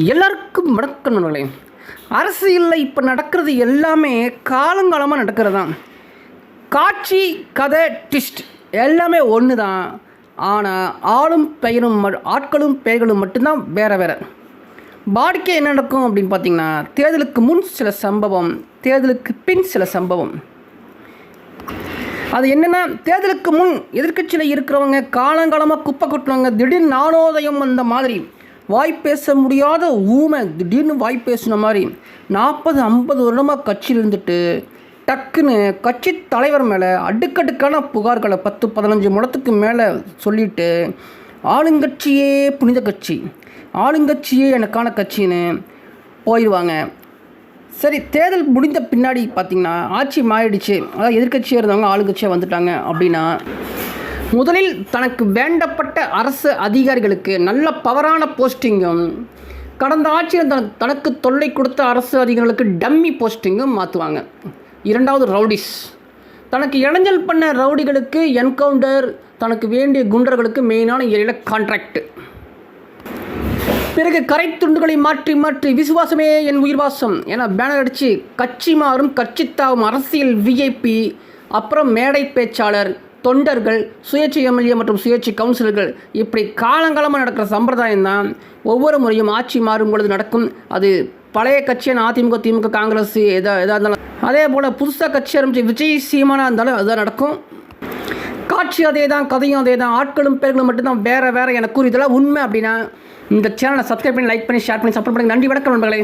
எல்லாருக்கும் வணக்கம் நண்பர்களே. அரசியலில் இப்போ நடக்கிறது எல்லாமே காலங்காலமாக நடக்கிறது தான். காட்சி, கதை, ட்விஸ்ட் எல்லாமே ஒன்று தான். ஆனால் ஆட்களும் பெயர்களும் மட்டும்தான் வேறு வேறு. வாடிக்கை என்ன நடக்கும் அப்படின்னு பார்த்தீங்கன்னா, தேர்தலுக்கு முன் சில சம்பவம், தேர்தலுக்கு பின் சில சம்பவம். அது என்னென்னா, தேர்தலுக்கு முன் எதிர்க்கட்சியில் இருக்கிறவங்க காலங்காலமாக குப்பை கொட்டுவாங்க. திடீர்னு நாணோதயம் வந்த மாதிரி வாய் பேச முடியாத ஊமை திடீர்னு வாய் பேசின மாதிரி 40-50 வருடமாக கட்சியில் இருந்துட்டு டக்குன்னு கட்சி தலைவர் மேலே அடுக்கடுக்கான புகார்களை 10-15 முழத்துக்கு மேலே சொல்லிவிட்டு ஆளுங்கட்சியே புனித கட்சி, ஆளுங்கட்சியே எனக்கான கட்சின்னு போயிடுவாங்க. சரி, தேர்தல் முடிந்த பின்னாடி பார்த்திங்கன்னா ஆட்சி மாறிடுச்சு, அதாவது எதிர்கட்சியாக இருந்தவங்க ஆளுங்கட்சியாக வந்துட்டாங்க அப்படின்னா, முதலில் தனக்கு வேண்டப்பட்ட அரசு அதிகாரிகளுக்கு நல்ல பவரான போஸ்டிங்கும், கடந்த ஆட்சியில் தனக்கு தொல்லை கொடுத்த அரசு அதிகாரிகளுக்கு டம்மி போஸ்டிங்கும் மாற்றுவாங்க. இரண்டாவது ரவுடிஸ், தனக்கு இடைஞ்சல் பண்ண ரவுடிகளுக்கு என்கவுண்டர், தனக்கு வேண்டிய குண்டர்களுக்கு மெயினான ஏரியாவில் கான்ட்ராக்ட். பிறகு கரை துண்டுகளை மாற்றி மாற்றி விசுவாசமே என் உயிர் வாசம் என பேனர் அடித்து கட்சி மாறும், கட்சி தாவும் அரசியல் விஐபி, அப்புறம் மேடை பேச்சாளர், தொண்டர்கள், சுயேட்சை எம்எல்ஏ மற்றும் சுயேட்சை கவுன்சிலர்கள், இப்படி காலங்காலமாக நடக்கிற சம்பிரதாயம் தான் ஒவ்வொரு முறையும் ஆட்சி மாறும் பொழுது நடக்கும். அது பழைய கட்சியான அதிமுக, திமுக, காங்கிரஸ் எதாக இருந்தாலும், அதே போல் புதுசாக கட்சி ஆரம்பித்து விஜய் சீமானாக இருந்தாலும் அதுதான் நடக்கும். காட்சி அதே தான், கதையும் அதே தான், ஆட்களும் பேர்களும் மட்டும்தான் வேறு வேறு என கூறி இதெல்லாம் உண்மை அப்படின்னா இந்த சேனலை சப்ஸ்கிரைப் பண்ணி, லைக் பண்ணி, ஷேர் பண்ணி, சப்போர்ட் பண்ணி. நன்றி, வணக்கம் நண்பர்களே.